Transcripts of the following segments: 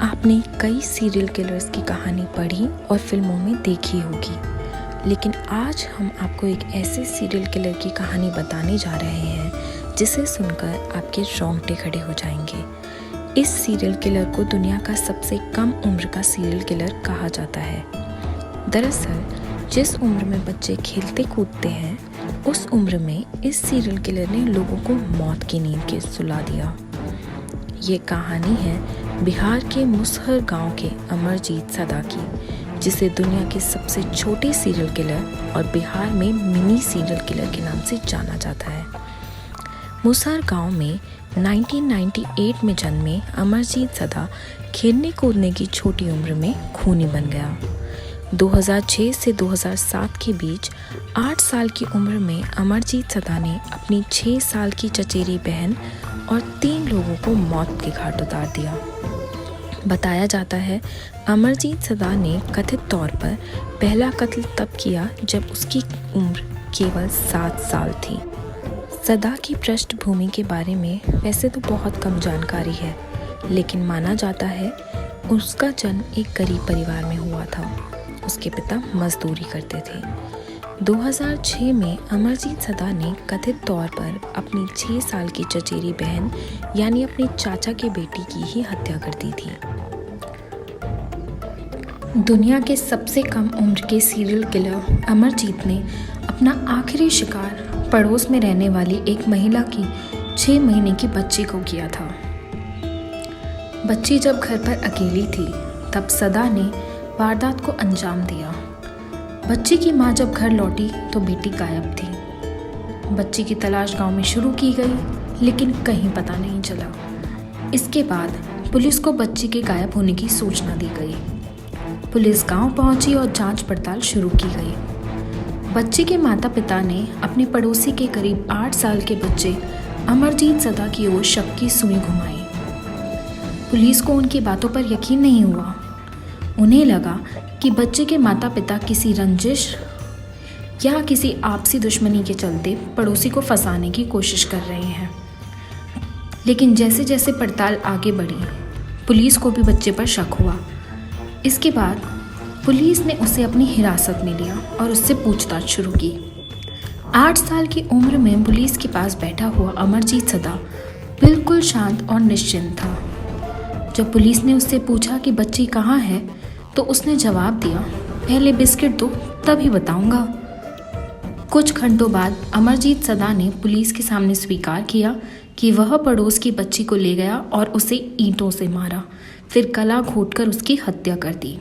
आपने कई serial killers की कहानी पढ़ी और फिल्मों में देखी होगी, लेकिन आज हम आपको एक ऐसे सीरियल किलर की कहानी बताने जा रहे हैं जिसे सुनकर आपके रोंगटे खड़े हो जाएंगे। इस सीरियल किलर को दुनिया का सबसे कम उम्र का सीरियल किलर कहा जाता है। दरअसल जिस उम्र में बच्चे खेलते कूदते हैं, उस उम्र में इस सीरियल किलर ने लोगों को मौत की नींद के सुला दिया। ये कहानी है बिहार के मुसहर गांव के अमरजीत सदा की, जिसे दुनिया के सबसे छोटे सीरियल किलर और बिहार में मिनी सीरियल किलर के नाम से जाना जाता है। मुसहर गांव में 1998 में जन्मे अमरजीत सदा खेलने कूदने की छोटी उम्र में खूनी बन गया। 2006 से 2007 के बीच 8 साल की उम्र में अमरजीत सदा ने अपनी 6 साल की चचेरी बहन और 3 लोगों को मौत के घाट उतार दिया। बताया जाता है अमरजीत सदा ने कथित तौर पर पहला कत्ल तब किया जब उसकी उम्र केवल 7 साल थी। सदा की पृष्ठभूमि के बारे में वैसे तो बहुत कम जानकारी है, लेकिन माना जाता है उसका जन्म एक गरीब परिवार में हुआ था। उसके पिता मजदूरी करते थे। 2006 में अमरजीत सदा ने कथित तौर पर अपनी 6 साल की चचेरी बहन यानी अपने चाचा के बेटी की ही हत्या कर दी थी। दुनिया के सबसे कम उम्र के सीरियल किलर अमरजीत ने अपना आखिरी शिकार पड़ोस में रहने वाली एक महिला की 6 महीने की बच्ची को किया था। बच्ची जब घर पर अकेली थी तब सदा ने वारदात को अंजाम दिया। बच्ची की मां जब घर लौटी तो बेटी गायब थी। बच्ची की तलाश गांव में शुरू की गई, लेकिन कहीं पता नहीं चला। इसके बाद पुलिस को बच्ची के गायब होने की सूचना दी गई। पुलिस गांव पहुंची और जांच पड़ताल शुरू की गई। बच्ची के माता पिता ने अपने पड़ोसी के करीब 8 साल के बच्चे अमरजीत सदा की ओर शक की सुई घुमाई। पुलिस को उनकी बातों पर यकीन नहीं हुआ। उन्हें लगा कि बच्चे के माता पिता किसी रंजिश या किसी आपसी दुश्मनी के चलते पड़ोसी को फंसाने की कोशिश कर रहे हैं। लेकिन जैसे जैसे पड़ताल आगे बढ़ी, पुलिस को भी बच्चे पर शक हुआ। इसके बाद पुलिस ने उसे अपनी हिरासत में लिया और उससे पूछताछ शुरू की। 8 साल की उम्र में पुलिस के पास बैठा हुआ अमरजीत सदा बिल्कुल शांत और निश्चिंत था। जब पुलिस ने उससे पूछा कि बच्ची कहाँ है, तो उसने जवाब दिया, पहले बिस्किट दो तभी बताऊंगा। कुछ घंटों बाद अमरजीत सदा ने पुलिस के सामने स्वीकार किया कि वह पड़ोस की बच्ची को ले गया और उसे ईंटों से मारा, फिर गला घोंटकर उसकी हत्या कर दी।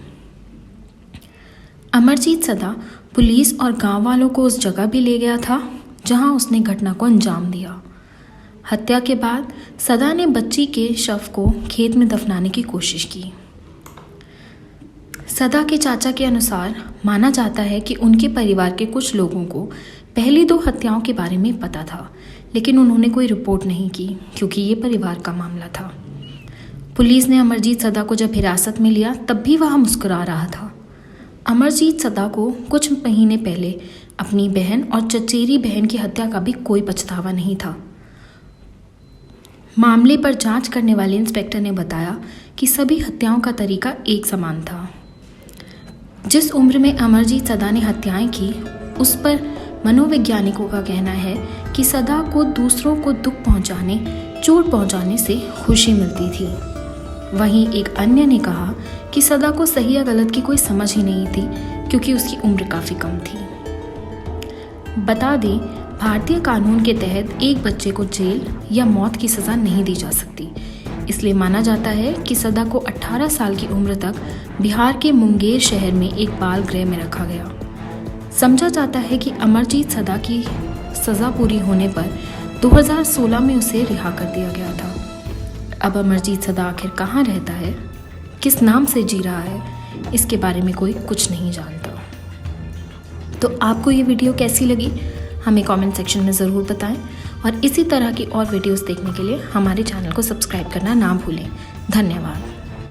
अमरजीत सदा पुलिस और गांव वालों को उस जगह भी ले गया था जहां उसने घटना को अंजाम दिया। हत्या के बाद सदा ने बच्ची के शव को खेत में दफनाने की कोशिश की। सदा के चाचा के अनुसार माना जाता है कि उनके परिवार के कुछ लोगों को पहली 2 हत्याओं के बारे में पता था, लेकिन उन्होंने कोई रिपोर्ट नहीं की क्योंकि ये परिवार का मामला था। पुलिस ने अमरजीत सदा को जब हिरासत में लिया तब भी वह मुस्कुरा रहा था। अमरजीत सदा को कुछ महीने पहले अपनी बहन और चचेरी बहन की हत्या का भी कोई पछतावा नहीं था। मामले पर जांच करने वाले इंस्पेक्टर ने बताया कि सभी हत्याओं का तरीका एक समान था। जिस उम्र में अमरजीत सदा ने हत्याएं की, उस पर मनोवैज्ञानिकों का कहना है कि सदा को दूसरों को दुख पहुंचाने, चोट पहुंचाने से खुशी मिलती थी। वहीं एक अन्य ने कहा कि सदा को सही या गलत की कोई समझ ही नहीं थी क्योंकि उसकी उम्र काफ़ी कम थी। बता दें, भारतीय कानून के तहत एक बच्चे को जेल या मौत की सज़ा नहीं दी जा सकती। इसलिए माना जाता है कि सदा को 18 साल की उम्र तक बिहार के मुंगेर शहर में एक बाल गृह में रखा गया। समझा जाता है कि अमरजीत सदा की सज़ा पूरी होने पर 2016 में उसे रिहा कर दिया गया था। अब अमरजीत सदा आखिर कहाँ रहता है, किस नाम से जी रहा है, इसके बारे में कोई कुछ नहीं जानता। तो आपको ये वीडियो कैसी लगी हमें कमेंट सेक्शन में ज़रूर बताएं, और इसी तरह की और वीडियोस देखने के लिए हमारे चैनल को सब्सक्राइब करना ना भूलें। धन्यवाद।